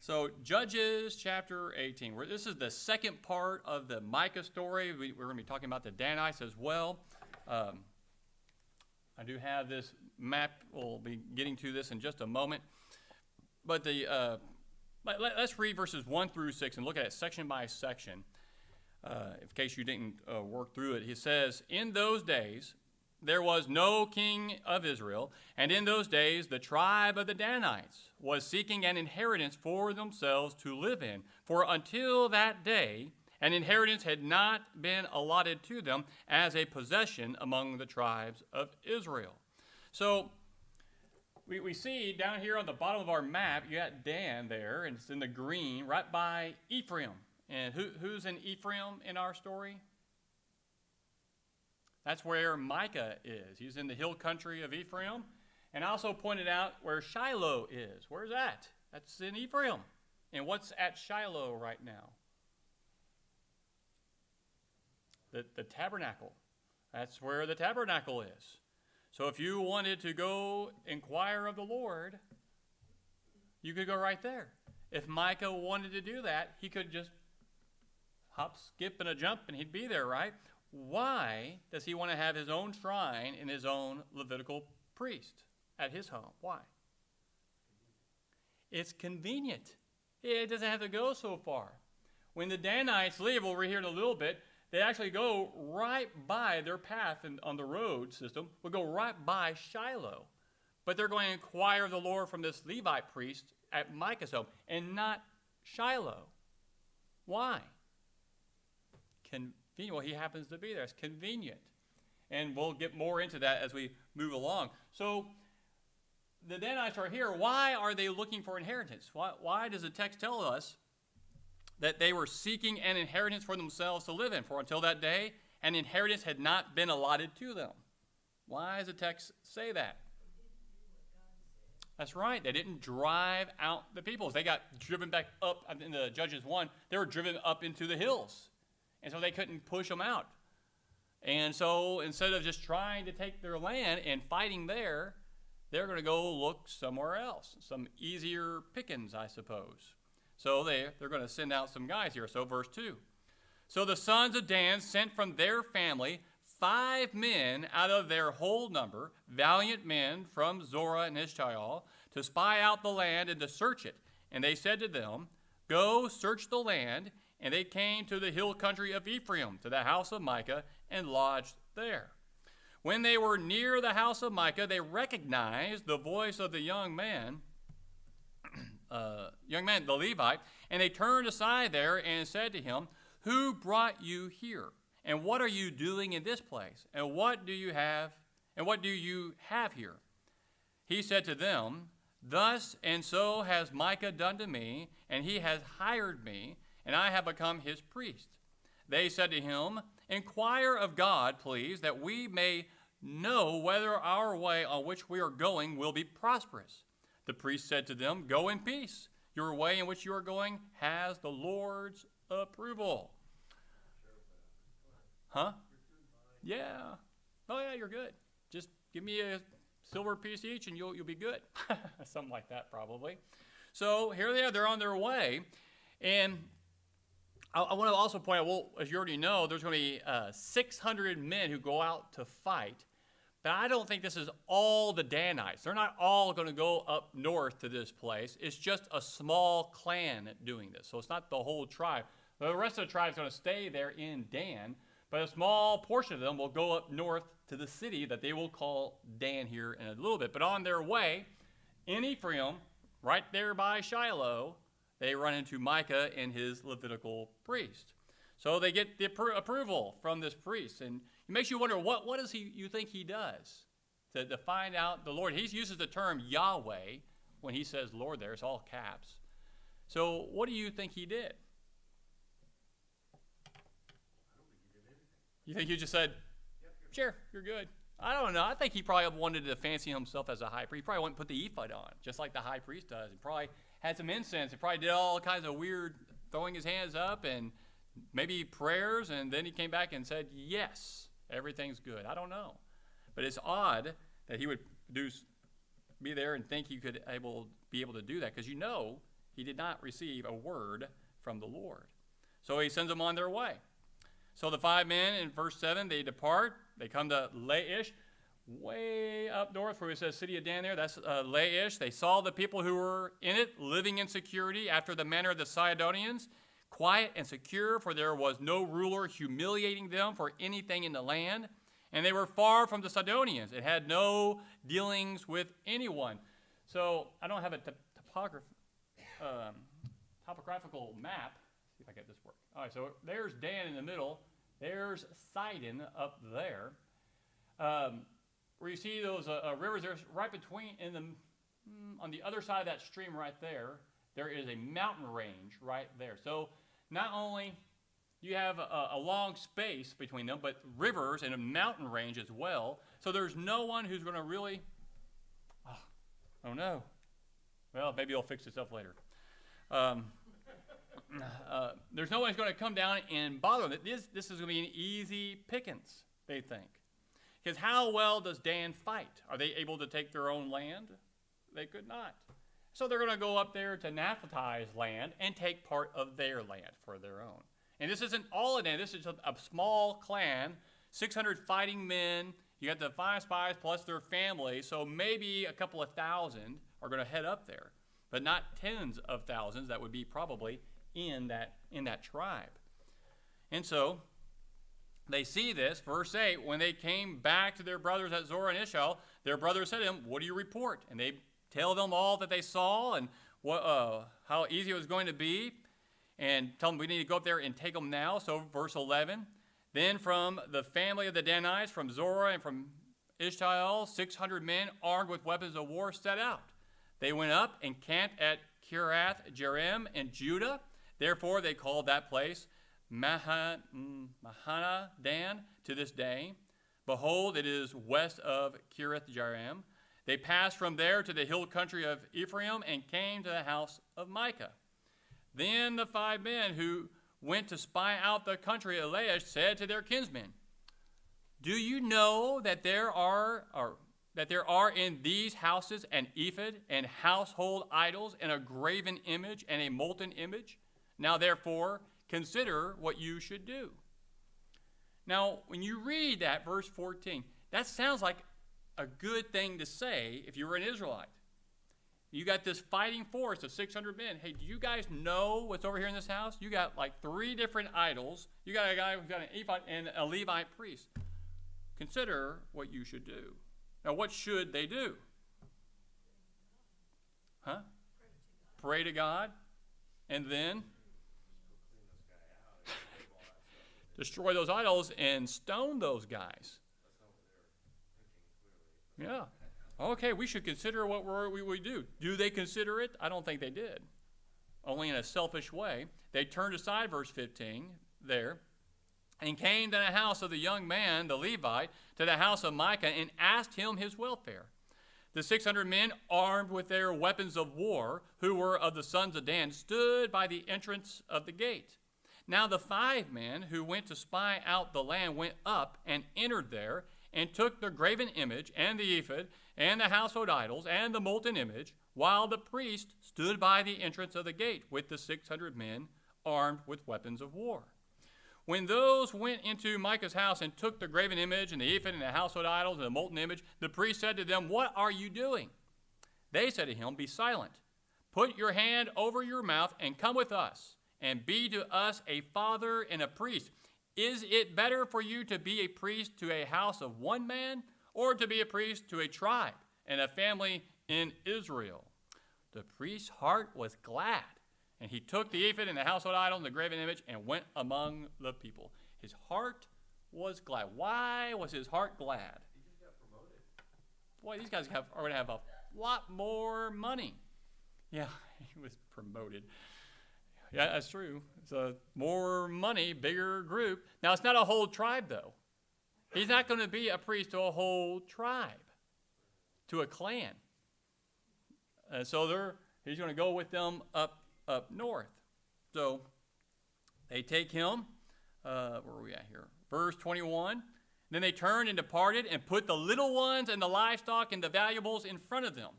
So Judges chapter 18. This is the second part of the Micah story. We're going to be talking about the Danites as well. I do have this map. We'll be getting to this in just a moment. But let's read verses 1 through 6 and look at it section by section. In case you didn't work through it, he says, "In those days there was no king of Israel, and in those days the tribe of the Danites was seeking an inheritance for themselves to live in. For until that day, an inheritance had not been allotted to them as a possession among the tribes of Israel." So we see down here on the bottom of our map, you got Dan there, and it's in the green, right by Ephraim. And who's in Ephraim in our story? That's where Micah is. He's in the hill country of Ephraim. And I also pointed out where Shiloh is. Where's that? That's in Ephraim. And what's at Shiloh right now? The tabernacle. That's where the tabernacle is. So if you wanted to go inquire of the Lord, you could go right there. If Micah wanted to do that, he could just hop, skip, and a jump, and he'd be there, right? Why does he want to have his own shrine and his own Levitical priest at his home? Why? It's convenient. It doesn't have to go so far. When the Danites leave, we'll read here in a little bit, they actually go right by their path on the road system, will go right by Shiloh. But they're going to inquire of the Lord from this Levite priest at Micah's home and not Shiloh. Why? Convenient. Well, he happens to be there. It's convenient. And we'll get more into that as we move along. So the Danites are here. Why are they looking for inheritance? Why does the text tell us that they were seeking an inheritance for themselves to live in? For until that day, an inheritance had not been allotted to them. Why does the text say that? That's right. They didn't drive out the peoples. They got driven back up in the Judges 1. They were driven up into the hills. And so they couldn't push them out. And so instead of just trying to take their land and fighting there, they're going to go look somewhere else. Some easier pickings, I suppose. So they're going to send out some guys here. So verse 2. "So the sons of Dan sent from their family 5 men out of their whole number, valiant men from Zorah and Eshtaol, to spy out the land and to search it. And they said to them, 'Go search the land.' And they came to the hill country of Ephraim, to the house of Micah, and lodged there. When they were near the house of Micah, they recognized the voice of the young man, the Levite, and they turned aside there and said to him, 'Who brought you here? And what are you doing in this place? And what do you have here?' He said to them, 'Thus and so has Micah done to me, and he has hired me, and I have become his priest.' They said to him, 'Inquire of God, please, that we may know whether our way on which we are going will be prosperous.' The priest said to them, 'Go in peace. Your way in which you are going has the Lord's approval.'" Huh? Yeah. Oh, yeah, you're good. Just give me a silver piece each and you'll be good. Something like that, probably. So here they are. They're on their way. And I want to also point out, well, as you already know, there's going to be 600 men who go out to fight. But I don't think this is all the Danites. They're not all going to go up north to this place. It's just a small clan doing this. So it's not the whole tribe. The rest of the tribe is going to stay there in Dan. But a small portion of them will go up north to the city that they will call Dan here in a little bit. But on their way, in Ephraim, right there by Shiloh, they run into Micah and his Levitical priest. So they get the approval from this priest. And it makes you wonder, what does you think he does to find out the Lord? He uses the term Yahweh when he says Lord there. It's all caps. So what do you think he did? You think he just said, "Sure, you're good"? I don't know. I think he probably wanted to fancy himself as a high priest. He probably wanted to put the ephod on, just like the high priest does. He probably had some incense. He probably did all kinds of weird throwing his hands up and maybe prayers, and then he came back and said, "Yes, everything's good." I don't know. But it's odd that he would be there and think he could be able to do that, because he did not receive a word from the Lord. So he sends them on their way. So the 5 men in verse 7, they depart. They come to Laish, way up north where it says city of Dan there. That's Laish. They saw the people who were in it living in security after the manner of the Sidonians, quiet and secure, for there was no ruler humiliating them for anything in the land. And they were far from the Sidonians. It had no dealings with anyone. So I don't have a topographical map. Let's see if I get this work. All right, so there's Dan in the middle. There's Sidon up there. Where you see those rivers, there's right between, on the other side of that stream right there, there is a mountain range right there. So not only you have a long space between them, but rivers and a mountain range as well. So there's no one who's going to really, oh no. Well, maybe it'll fix itself later. There's no one who's going to come down and bother them. This is going to be an easy pickings, they think. Because how well does Dan fight? Are they able to take their own land? They could not. So they're going to go up there to Naphtali's land and take part of their land for their own. And this isn't all of Dan. This is a small clan, 600 fighting men. You got the 5 spies plus their family. So maybe a couple of thousand are going to head up there, but not tens of thousands that would be probably in that tribe. And so they see this, verse 8, when they came back to their brothers at Zorah and Eshtaol, their brothers said to him, what do you report? And they tell them all that they saw and how easy it was going to be, and tell them we need to go up there and take them now. So verse 11, then from the family of the Danites, from Zorah and from Eshtaol, 600 men armed with weapons of war set out. They went up and camped at Kiriath Jearim in Judah. Therefore they called that place Mahana Dan to this day. Behold, it is west of Kiriath Jearim. They passed from there to the hill country of Ephraim and came to the house of Micah. Then the 5 men who went to spy out the country of Laish said to their kinsmen, do you know that there are in these houses an ephod and household idols and a graven image and a molten image? Now therefore consider what you should do. Now when you read that verse 14, that sounds like a good thing to say if you were an Israelite. You got this fighting force of 600 men. Hey, do you guys know what's over here in this house? You got like 3 different idols. You got a guy who's got an ephod and a Levite priest. Consider what you should do. Now, what should they do? Huh? Pray to God. And then destroy those idols and stone those guys. Yeah. Okay, we should consider what we do. Do they consider it? I don't think they did. Only in a selfish way. They turned aside, verse 15, there, and came to the house of the young man, the Levite, to the house of Micah, and asked him his welfare. The 600 men, armed with their weapons of war, who were of the sons of Dan, stood by the entrance of the gate. Now the 5 men who went to spy out the land went up and entered there, and took the graven image and the ephod and the household idols and the molten image, while the priest stood by the entrance of the gate with the 600 men armed with weapons of war. When those went into Micah's house and took the graven image and the ephod and the household idols and the molten image, the priest said to them, what are you doing? They said to him, be silent. Put your hand over your mouth and come with us, and be to us a father and a priest. Is it better for you to be a priest to a house of one man, or to be a priest to a tribe and a family in Israel? The priest's heart was glad, and he took the ephod and the household idol and the graven image and went among the people. His heart was glad. Why was his heart glad? He just got promoted. Boy, these guys are going to have a lot more money. Yeah, he was promoted. Yeah, that's true. So more money, bigger group. Now, it's not a whole tribe, though. He's not going to be a priest to a whole tribe, to a clan. So he's going to go with them up north. So they take him. Where are we at here? Verse 21. Then they turned and departed and put the little ones and the livestock and the valuables in front of them.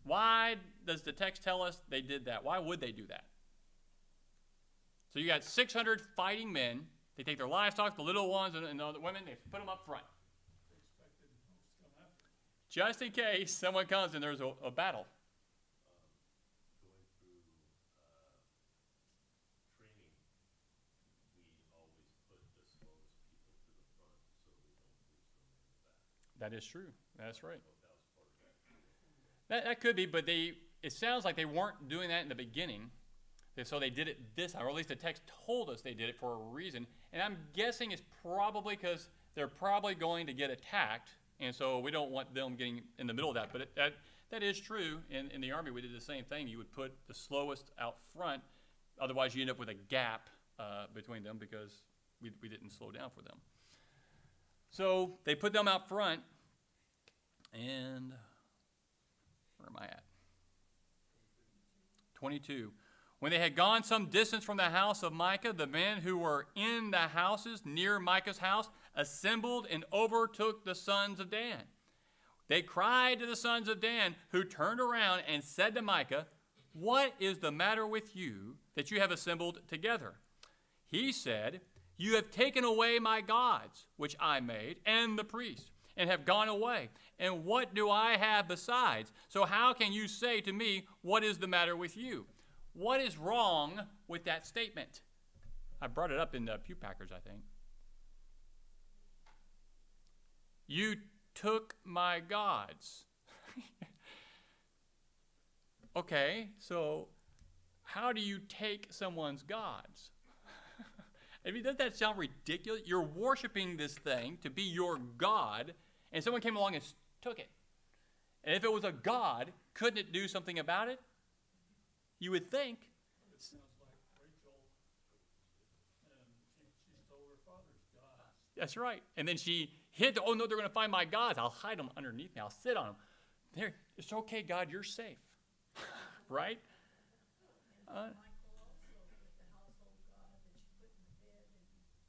Why does the text tell us they did that? Why would they do that? So you got 600 fighting men. They take their livestock, the little ones, and the women, they put them up front. Just in case someone comes and there's a battle. Going through training, we always put the slowest people to the front so we don't lose them in the back. That is true. That's right. So that was part of that. That could be, but it sounds like they weren't doing that in the beginning. So they did it this time, or at least the text told us they did it for a reason. And I'm guessing it's probably because they're probably going to get attacked, and so we don't want them getting in the middle of that. But that is true. In the army, we did the same thing. You would put the slowest out front. Otherwise, you end up with a gap between them because we didn't slow down for them. So they put them out front, and where am I at? 22. When they had gone some distance from the house of Micah, the men who were in the houses near Micah's house assembled and overtook the sons of Dan. They cried to the sons of Dan, who turned around and said to Micah, "What is the matter with you that you have assembled together?" He said, "You have taken away my gods, which I made, and the priests, and have gone away. And what do I have besides? So how can you say to me, what is the matter with you?" What is wrong with that statement? I brought it up in the Pew Packers, I think. You took my gods. Okay, so how do you take someone's gods? I mean, doesn't that sound ridiculous? You're worshiping this thing to be your God, and someone came along and took it. And if it was a god, couldn't it do something about it? You would think. It sounds like Rachel, and she stole her father's gods. That's right. And then she hid, oh no, they're going to find my gods. I'll hide them underneath me. I'll sit on them. There, it's okay, God, you're safe. Right? Michael also with the household god that you put in the bed, and so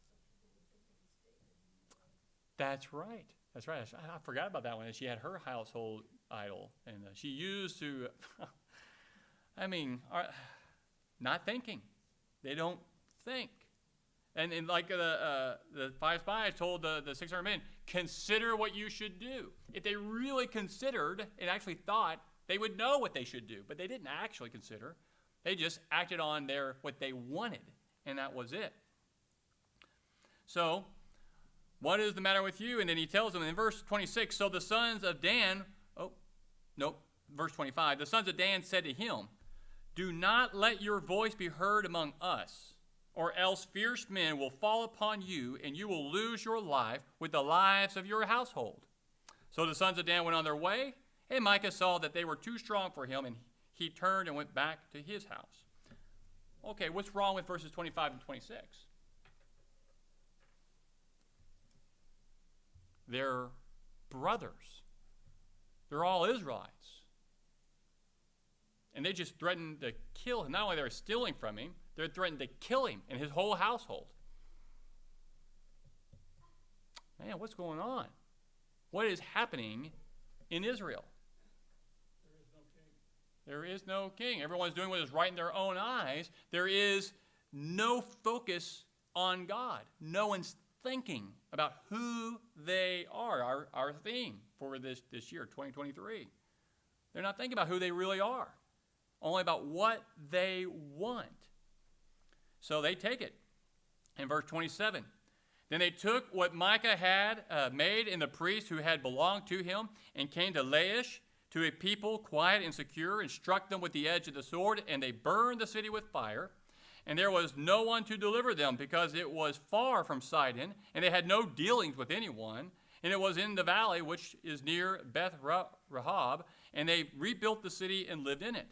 people would think it was David. That's right. That's right. I forgot about that one. She had her household idol, and she used to, I mean, not thinking. They don't think. And like the 5 spies told the 600 men, consider what you should do. If they really considered and actually thought, they would know what they should do. But they didn't actually consider. They just acted on what they wanted, and that was it. So, what is the matter with you? And then he tells them in verse 26, so the sons of Dan, verse 25, the sons of Dan said to him, do not let your voice be heard among us, or else fierce men will fall upon you, and you will lose your life with the lives of your household. So the sons of Dan went on their way, and Micah saw that they were too strong for him, and he turned and went back to his house. Okay, what's wrong with verses 25 and 26? They're brothers. They're all Israelites. And they just threatened to kill him. Not only they're stealing from him, they're threatened to kill him and his whole household. Man, what's going on? What is happening in Israel? There is no king. There is no king. Everyone's doing what is right in their own eyes. There is no focus on God. No one's thinking about who they are, our theme for this year, 2023. They're not thinking about who they really are, only about what they want. So they take it. In verse 27, then they took what Micah had made and the priests who had belonged to him and came to Laish, to a people quiet and secure, and struck them with the edge of the sword, and they burned the city with fire. And there was no one to deliver them, because it was far from Sidon, and they had no dealings with anyone. And it was in the valley which is near Beth Rahab, and they rebuilt the city and lived in it.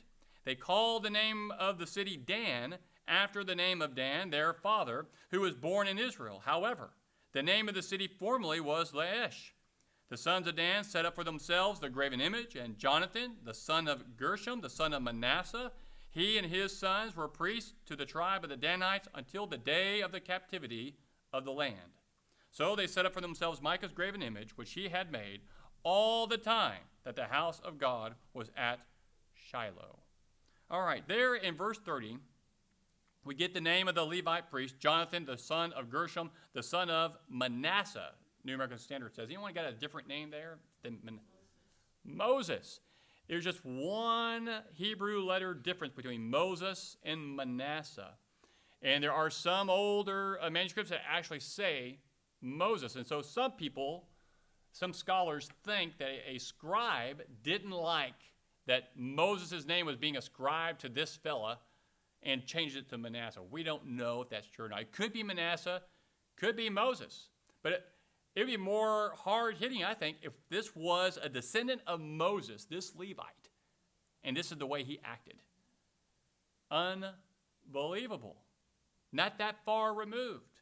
They called the name of the city Dan, after the name of Dan, their father, who was born in Israel. However, the name of the city formerly was Laish. The sons of Dan set up for themselves the graven image, and Jonathan, the son of Gershom, the son of Manasseh, he and his sons were priests to the tribe of the Danites until the day of the captivity of the land. So they set up for themselves Micah's graven image, which he had made, all the time that the house of God was at Shiloh. All right, there in verse 30, we get the name of the Levite priest, Jonathan, the son of Gershom, the son of Manasseh. New American Standard says. Anyone got a different name there than Moses? There's just one Hebrew letter difference between Moses and Manasseh. And there are some older manuscripts that actually say Moses. And so some people, some scholars think that a scribe didn't like that Moses' name was being ascribed to this fella and changed it to Manasseh. We don't know if that's true or not. It could be Manasseh, could be Moses. But it would be more hard-hitting, I think, if this was a descendant of Moses, this Levite, and this is the way he acted. Unbelievable. Not that far removed.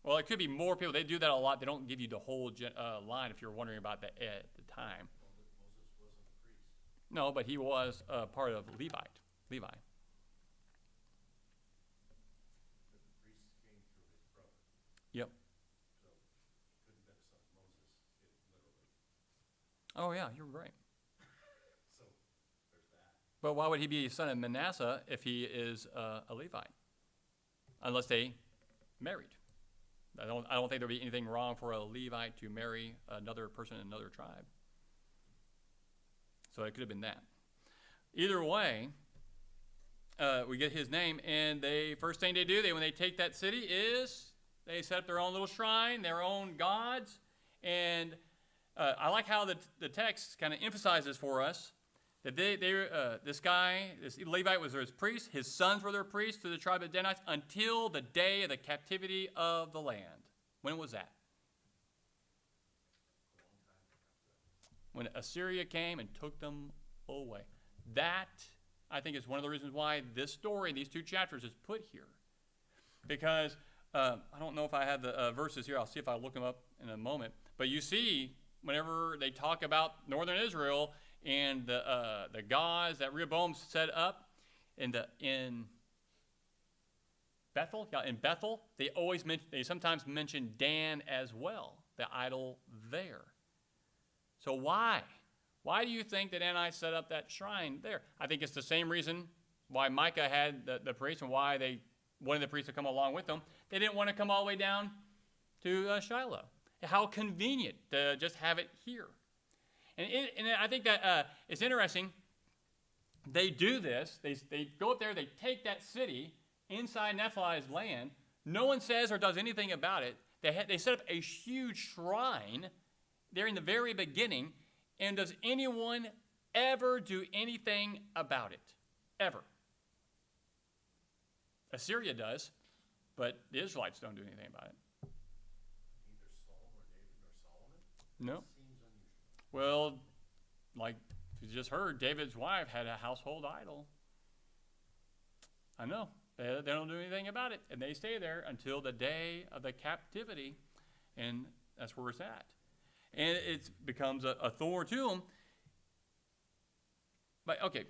Well, it could be more people. They do that a lot. They don't give you the whole line if you're wondering about that at the time. Moses wasn't a priest. No, but he was part of Levi. But the priest came through his brother. Yep. So he couldn't have been a son of Moses, literally. Oh, yeah, you're right. So there's that. But why would he be a son of Manasseh if he is a Levite? Unless they married. I don't think there'd be anything wrong for a Levite to marry another person in another tribe. So it could have been that. Either way, we get his name, and first thing they do, when they take that city is they set up their own little shrine, their own gods, and I like how the text kind of emphasizes for us that this Levite was his priest, his sons were their priests to the tribe of Danites until the day of the captivity of the land. When was that? When Assyria came and took them away. That, I think, is one of the reasons why this story, these two chapters, is put here. Because I don't know if I have the verses here. I'll see if I look them up in a moment. But you see, whenever they talk about northern Israel and the gods that Rehoboam set up in Bethel, they sometimes mention Dan as well, the idol there. So why? Why do you think that Anai set up that shrine there? I think it's the same reason why Micah had the priest and why they wanted the priest to come along with them. They didn't want to come all the way down to Shiloh. How convenient to just have it here. And I think that it's interesting. They do this. They go up there. They take that city inside Nephi's land. No one says or does anything about it. They set up a huge shrine there in the very beginning. And does anyone ever do anything about it? Ever? Assyria does, but the Israelites don't do anything about it. Neither Saul nor David nor Solomon? No. Seems unusual. Well, like you just heard, David's wife had a household idol. I know. They don't do anything about it, and they stay there until the day of the captivity, and that's where it's at. And it becomes a thorn to them. But, okay,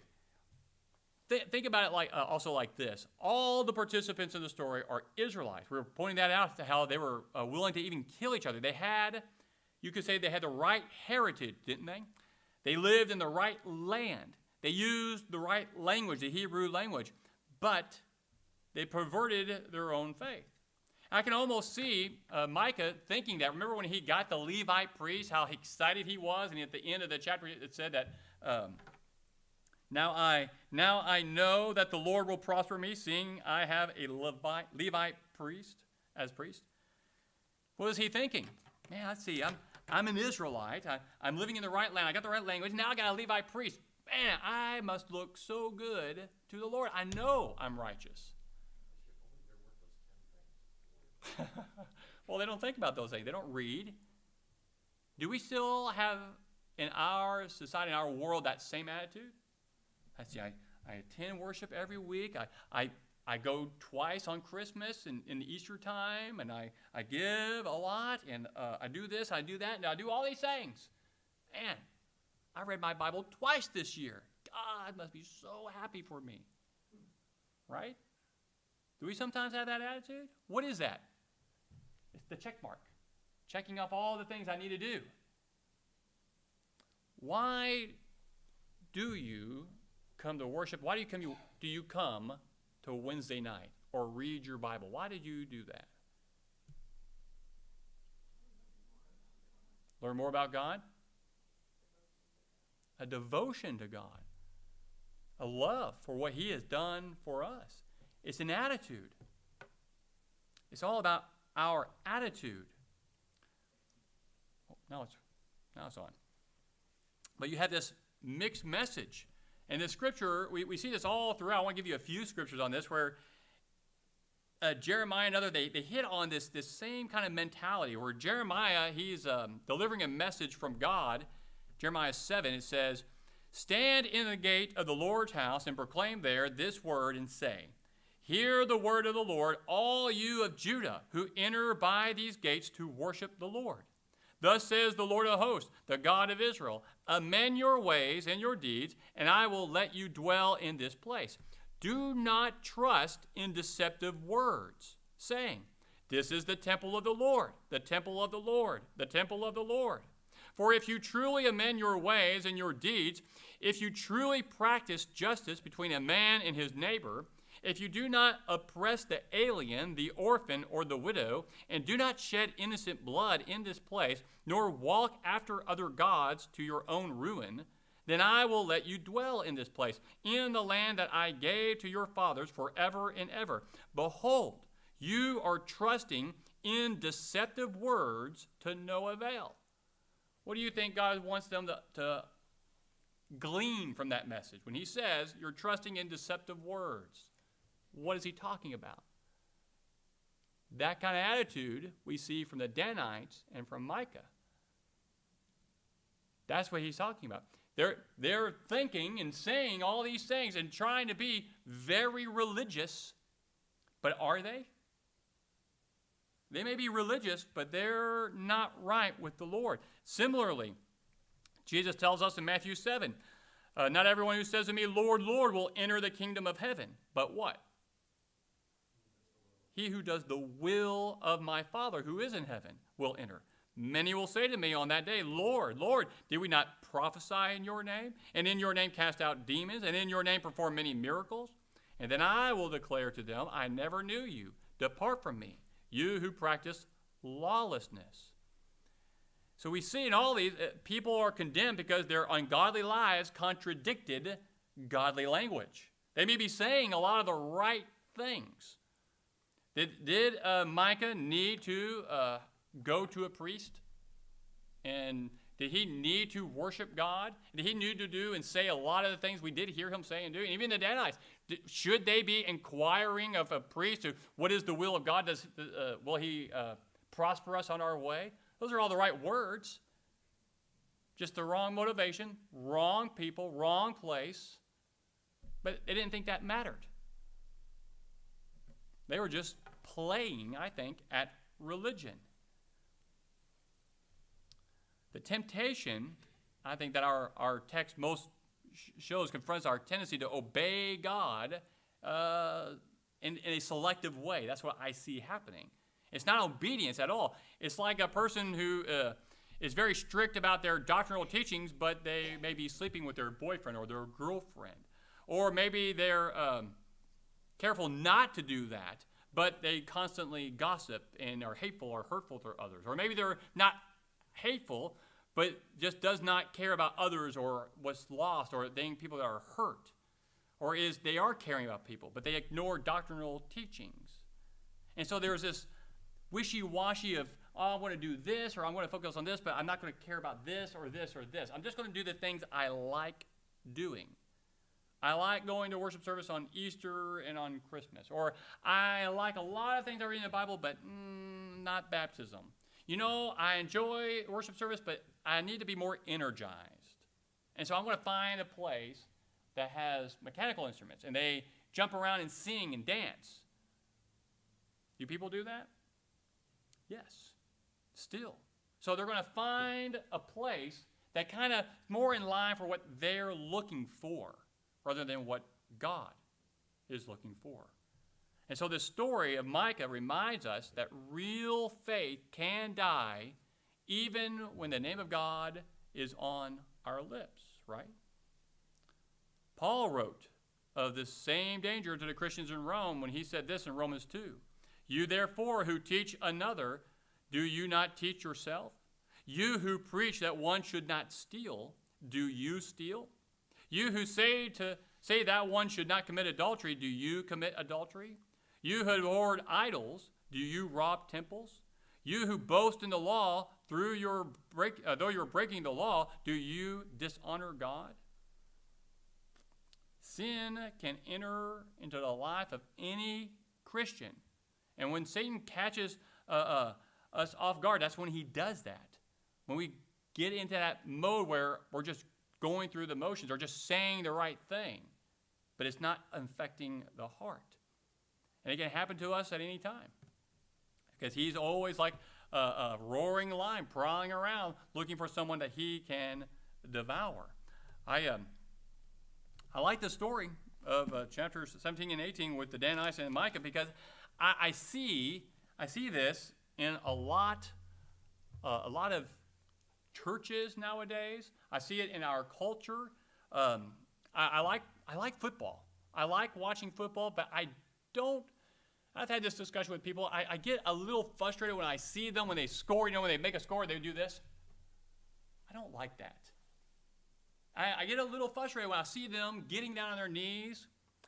think about it also like this. All the participants in the story are Israelites. We were pointing that out, to how they were willing to even kill each other. You could say they had the right heritage, didn't they? They lived in the right land. They used the right language, the Hebrew language. But they perverted their own faith. I can almost see Micah thinking that. Remember when he got the Levite priest, how excited he was? And at the end of the chapter, it said that, now I know that the Lord will prosper me, seeing I have a Levite priest as priest. What was he thinking? Man, let's see, I'm an Israelite. I'm living in the right land. I got the right language. Now I got a Levite priest. Man, I must look so good to the Lord. I know I'm righteous. Well, they don't think about those things. They don't read. Do we still have in our society, in our world, that same attitude? I attend worship every week. I go twice on Christmas and in the Easter time, and I give a lot, and I do this, I do that, and I do all these things. Man, I read my Bible twice this year. God must be so happy for me. Right? Do we sometimes have that attitude? What is that? It's the check mark. Checking off all the things I need to do. Why do you come to worship? Why do you come to Wednesday night or read your Bible? Why did you do that? Learn more about God? A devotion to God. A love for what he has done for us. It's an attitude. It's all about our attitude. Oh, now it's on. But you have this mixed message. And the scripture, we see this all throughout. I want to give you a few scriptures on this where Jeremiah and others, they hit on this same kind of mentality where Jeremiah, he's delivering a message from God. Jeremiah 7, it says, "Stand in the gate of the Lord's house and proclaim there this word and say, hear the word of the Lord, all you of Judah who enter by these gates to worship the Lord. Thus says the Lord of hosts, the God of Israel, amend your ways and your deeds, and I will let you dwell in this place. Do not trust in deceptive words, saying, this is the temple of the Lord, the temple of the Lord, the temple of the Lord. For if you truly amend your ways and your deeds, if you truly practice justice between a man and his neighbor, if you do not oppress the alien, the orphan, or the widow, and do not shed innocent blood in this place, nor walk after other gods to your own ruin, then I will let you dwell in this place, in the land that I gave to your fathers forever and ever. Behold, you are trusting in deceptive words to no avail." What do you think God wants them to glean from that message? When he says, you're trusting in deceptive words, what is he talking about? That kind of attitude we see from the Danites and from Micah. That's what he's talking about. They're thinking and saying all these things and trying to be very religious, but are they? They may be religious, but they're not right with the Lord. Similarly, Jesus tells us in Matthew 7, not everyone who says to me, Lord, Lord, will enter the kingdom of heaven, but what? He who does the will of my Father who is in heaven will enter. Many will say to me on that day, Lord, Lord, did we not prophesy in your name? And in your name cast out demons? And in your name perform many miracles? And then I will declare to them, I never knew you. Depart from me, you who practice lawlessness. So we see in all these, people are condemned because their ungodly lives contradicted godly language. They may be saying a lot of the right things. Did Micah need to go to a priest? And did he need to worship God? Did he need to do and say a lot of the things we did hear him say and do? And even the Danites, should they be inquiring of a priest to what is the will of God? Will he prosper us on our way? Those are all the right words. Just the wrong motivation, wrong people, wrong place. But they didn't think that mattered. They were just playing, I think, at religion. The temptation, I think, that our text most shows confronts our tendency to obey God in a selective way. That's what I see happening. It's not obedience at all. It's like a person who is very strict about their doctrinal teachings, but they may be sleeping with their boyfriend or their girlfriend. Or maybe they're careful not to do that, but they constantly gossip and are hateful or hurtful to others. Or maybe they're not hateful, but just does not care about others or what's lost or people that are hurt. Or they are caring about people, but they ignore doctrinal teachings. And so there's this wishy-washy of, I want to do this, or I'm going to focus on this, but I'm not going to care about this or this or this. I'm just going to do the things I like doing. I like going to worship service on Easter and on Christmas. Or I like a lot of things I read in the Bible, but not baptism. You know, I enjoy worship service, but I need to be more energized. And so I'm going to find a place that has mechanical instruments, and they jump around and sing and dance. Do people do that? Yes, still. So they're going to find a place that kind of more in line for what they're looking for, rather than what God is looking for. And so this story of Micah reminds us that real faith can die even when the name of God is on our lips, right? Paul wrote of this same danger to the Christians in Rome when he said this in Romans 2. You therefore who teach another, do you not teach yourself? You who preach that one should not steal, do you steal? You who say that one should not commit adultery, do you commit adultery? You who hoard idols, do you rob temples? You who boast in the law, though you're breaking the law, do you dishonor God? Sin can enter into the life of any Christian. And when Satan catches us off guard, that's when he does that. When we get into that mode where we're just going through the motions or just saying the right thing, but it's not affecting the heart. And it can happen to us at any time. Because he's always like a roaring lion, prowling around, looking for someone that he can devour. I like the story of chapters 17 and 18 with the Danites and Micah because I see this in a lot of churches nowadays. I see it in our culture. I like football. I like watching football, but I've had this discussion with people. I get a little frustrated when I see them when they score. When they make a score, they do this. I don't like that. I get a little frustrated when I see them getting down on their knees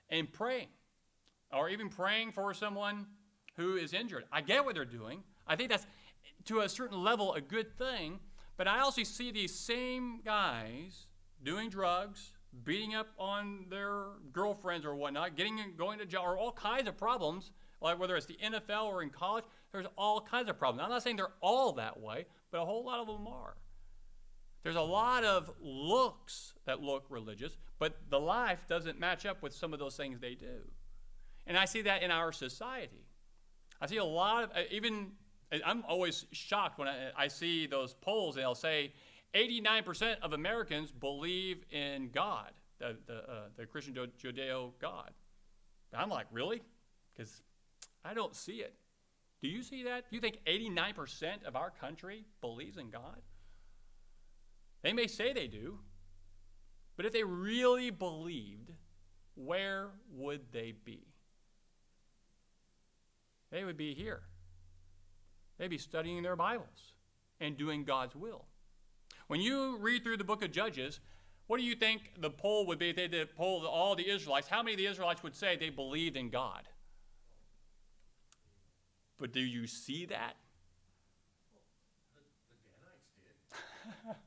and praying, or even praying for someone who is injured. I get what they're doing. I think that's, to a certain level, a good thing. But I also see these same guys doing drugs, beating up on their girlfriends or whatnot, going to jail, or all kinds of problems, like whether it's the NFL or in college. There's all kinds of problems. I'm not saying they're all that way, but a whole lot of them are. There's a lot of looks that look religious, but the life doesn't match up with some of those things they do. And I see that in our society. I see a lot of, I'm always shocked when I see those polls and they'll say 89% of Americans believe in God, the Christian Judeo God. And I'm like, really? Because I don't see it. Do you see that? Do you think 89% of our country believes in God? They may say they do, but if they really believed, where would they be? They would be here. They'd be studying their Bibles and doing God's will. When you read through the book of Judges, what do you think the poll would be if they did poll all the Israelites? How many of the Israelites would say they believed in God? But do you see that? The Danites did.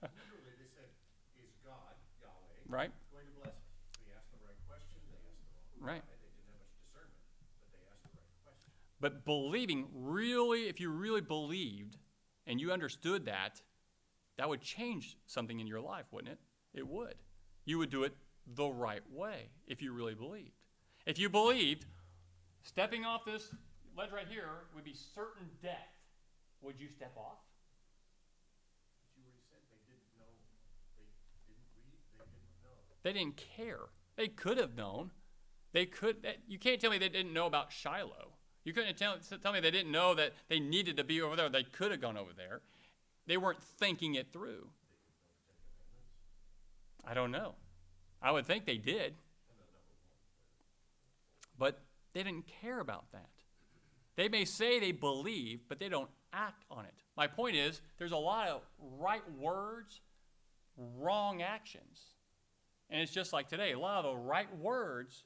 Literally, they said, is God, Yahweh, Right. going to bless us? They asked the right question. They asked the wrong Right. They didn't have much discernment, but they asked the right question. But believing, really, if you really believed and you understood that, that would change something in your life, wouldn't it? It would. You would do it the right way if you really believed. If you believed stepping off this ledge right here would be certain death, would you step off? But you already said they didn't know. They didn't read. They didn't know. They didn't care. They could have known. You can't tell me they didn't know about Shiloh. You couldn't tell me they didn't know that they needed to be over there. They could have gone over there. They weren't thinking it through. I don't know. I would think they did. But they didn't care about that. They may say they believe, but they don't act on it. My point is, there's a lot of right words, wrong actions. And it's just like today, a lot of the right words,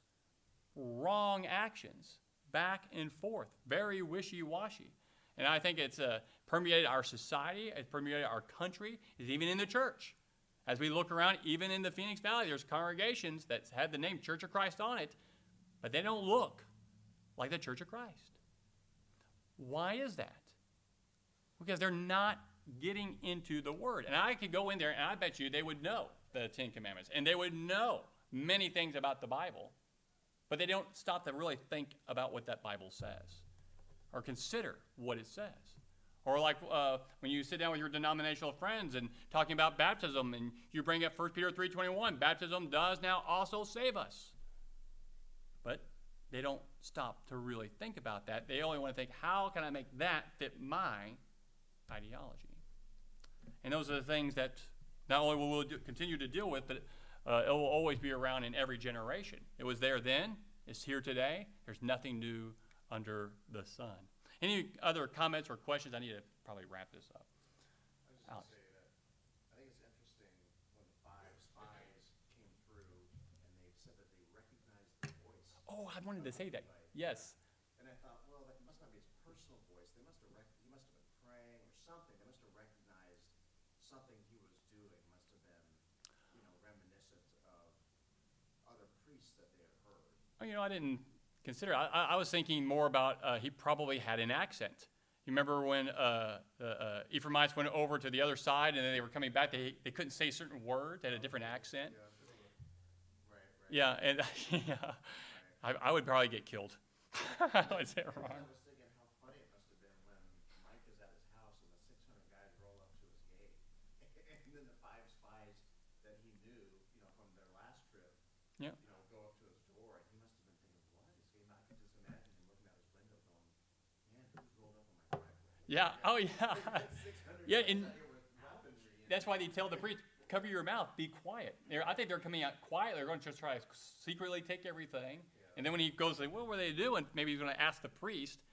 wrong actions, back and forth, very wishy-washy. And I think it's permeated our society, it's permeated our country, it's even in the church. As we look around, even in the Phoenix Valley, there's congregations that have the name Church of Christ on it, but they don't look like the Church of Christ. Why is that? Because they're not getting into the Word. And I could go in there, and I bet you they would know the Ten Commandments, and they would know many things about the Bible, but they don't stop to really think about what that Bible says or consider what it says. Or like when you sit down with your denominational friends and talking about baptism, and you bring up 1 Peter 3:21, baptism does now also save us. But they don't stop to really think about that. They only want to think, how can I make that fit my ideology? And those are the things that not only will we continue to deal with, but It will always be around in every generation. It was there then. It's here today. There's nothing new under the sun. Any other comments or questions? I need to probably wrap this up. I was just going Alex. to say that I think it's interesting when the 5 spies came through and they said that they recognized the voice. Oh, I wanted to say that. Yes. And I thought, well, that must not be his personal voice. He must have been praying or something. They must have recognized something he was doing. Must have been, reminiscent of other priests that they had heard. I didn't consider it. I was thinking more about he probably had an accent. You remember when the Ephraimites went over to the other side and then they were coming back, they couldn't say certain words, they had a different accent. Right. Yeah, and I would probably get killed. I would say it I wrong. was thinking how funny it must have been when Micah's at his house and the 600 guys roll up to his gate. And then the 5 spies that he knew, from their last trip, Yeah. Go up to his door. And he must have been thinking, what is he? I could just imagine him looking out his window going, man, who's rolled up on my driveway? Yeah. Oh, yeah. 600 Yeah, guys and out here with weaponry. that's why they tell the priest, cover your mouth, be quiet. I think they're coming out quietly. They're going to just try to secretly take everything. And then when he goes, like, what were they doing? Maybe he's going to ask the priest.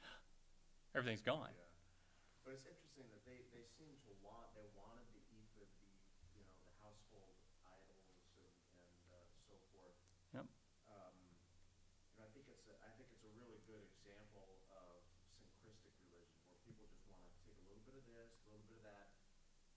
Everything's gone. Yeah. But it's interesting that they seem to wanted the ephod, the household idols and so forth. Yep. I think it's a really good example of syncretic religion where people just want to take a little bit of this, a little bit of that.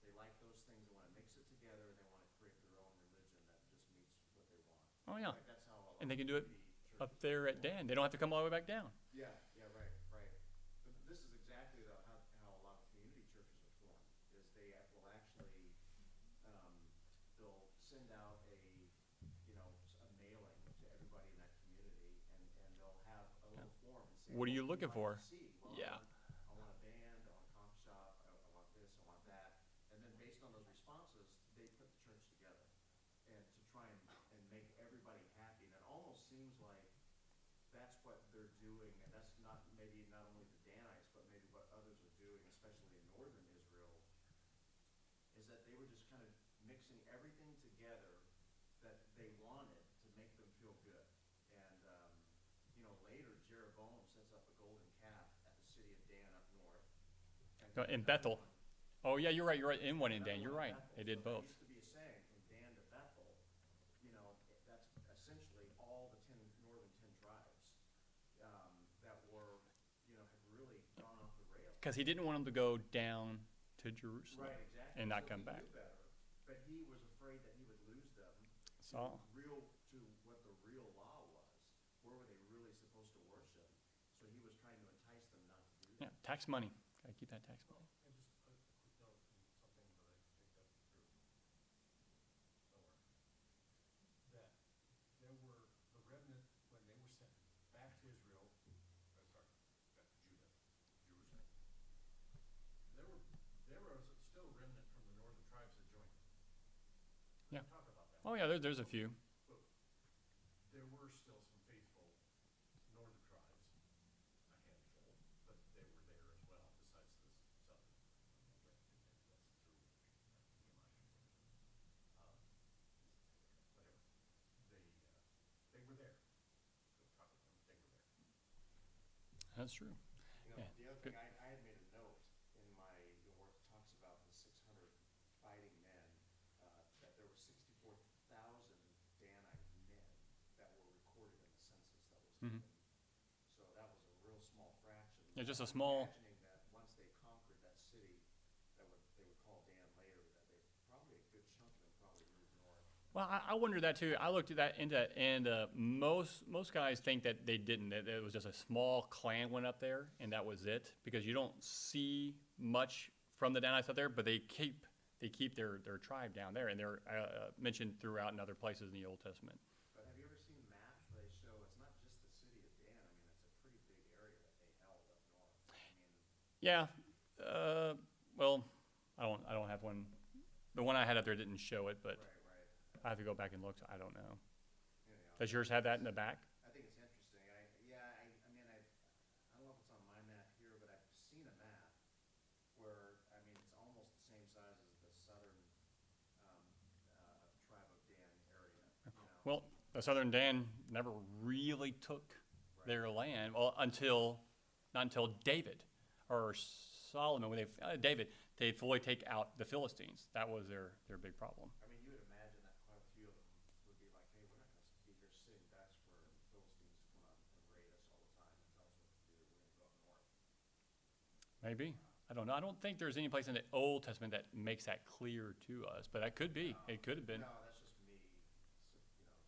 They like those things. They want to mix it together, and they want to create their own religion that just meets what they want. Oh, yeah. Like that's how a lot And they can do it of the up churches there at Dan. They don't have to come all the way back down. Yeah, right. But this is exactly how a lot of community churches are formed, is they will actually, they'll send out a mailing to everybody in that community, and they'll have a little form and say, What are you "What would looking like for?" to see?" Well, Yeah. I want a band, I want a coffee shop, I want this, I want that. And then based on those responses, they put the church together and to try and make everybody happy. And it almost seems like that's what they're doing, and that's not only the Danites, but maybe what others are doing, especially in northern Israel, is that they were just kind of mixing everything together that they wanted to make them feel good. And later Jeroboam sets up a golden calf at the city of Dan up north. In Bethel. Oh, yeah, you're right. In one in Dan. You're right. They did So both. There used to be a saying, from Dan to Bethel, that's essentially all the 10 tribes that were, had really gone off the rails. Because he didn't want them to go down to Jerusalem. Right, exactly. And not So come he back. knew better, but he was afraid that he would lose them So, to what the real law was. Where were they really supposed to worship? So he was trying to entice them not to do yeah, that. tax money. Got to keep that tax money. And just a quick note from something that I picked up through somewhere, that there were the remnant, when they were sent back to Israel, back to Judah, Jerusalem, there was still a remnant from the northern tribes that joined them. Yeah. Talk about that. Oh, yeah, there's a few. But there were still some faithful northern tribes, a handful, but they were there as well, besides the southern. That's through Nehemiah. Whatever. They were there. We'll talk about them. They were there. That's true. Yeah, The other good. thing, I had made a note in my, where it talks about the 600 fighting men, that there were 64,000 Danite men that were recorded in the census that was Mhm. taken. So that was a real small fraction. Yeah, just a I'm small- imagining that once they conquered that city, they would call Dan later, that probably a good chunk of them probably moved north. Well, I wondered that too. I looked at that and most guys think that they didn't. That it was just a small clan went up there and that was it, because you don't see much from the Danites up there, but they keep their tribe down there, and they're mentioned throughout in other places in the Old Testament. But have you ever seen maps where they show it's not just the city of Dan? I mean, it's a pretty big area that they held up north. I mean, Yeah. Well, I don't have one. The one I had up there didn't show it, but right. I have to go back and look. So I don't know. Anyhow. Does yours have that in the back? I think it's interesting. I don't know if it's on my map here, but I've seen a map where, it's almost the same size as the southern tribe of Dan area. the southern Dan never really took their land. Well, not until David or Solomon, when David, they fully take out the Philistines. That was their big problem. I mean, you would imagine that quite a few of them would be like, hey, we're not gonna be here sitting ducks for the Philistines to come out and raid us all the time and tell us what to do. We're gonna go up north. Maybe. I don't know. I don't think there's any place in the Old Testament that makes that clear to us, but that could be. It could have been. No, that's just me, just looking at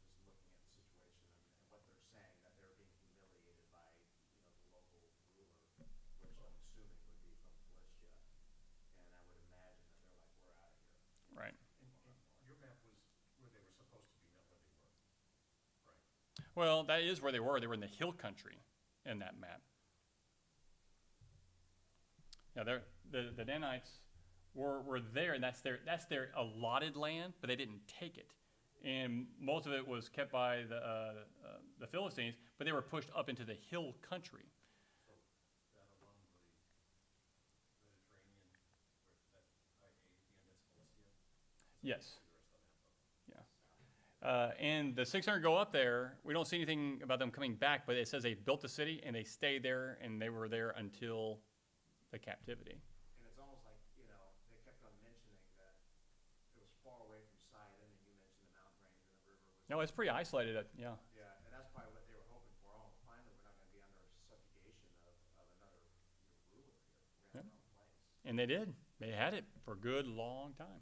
the situation and what they're saying, that they're being humiliated by, the local ruler, which I'm assuming would be from Philistia. And I would imagine that they're like, we're out of here. Right. And your map was where they were supposed to be, not where they were, right? Well, that is where they were. They were in the hill country in that map. Now, the Danites were there, and that's their allotted land, but they didn't take it. And most of it was kept by the Philistines, but they were pushed up into the hill country. So that along the Mediterranean, where that I-80 at the end, that's Philistia? Yes. The rest of the map, okay. And the 600 go up there. We don't see anything about them coming back, but it says they built the city, and they stayed there, and they were there until the captivity. And it's almost like, they kept on mentioning that it was far away from Sidon, and you mentioned the mountain range and the river was. No, it's pretty isolated. Yeah. Yeah, and that's probably what they were hoping for. Oh, finally, we're not gonna be under subjugation of another ruler here. We're gonna have our own place. And they did. They had it for a good long time.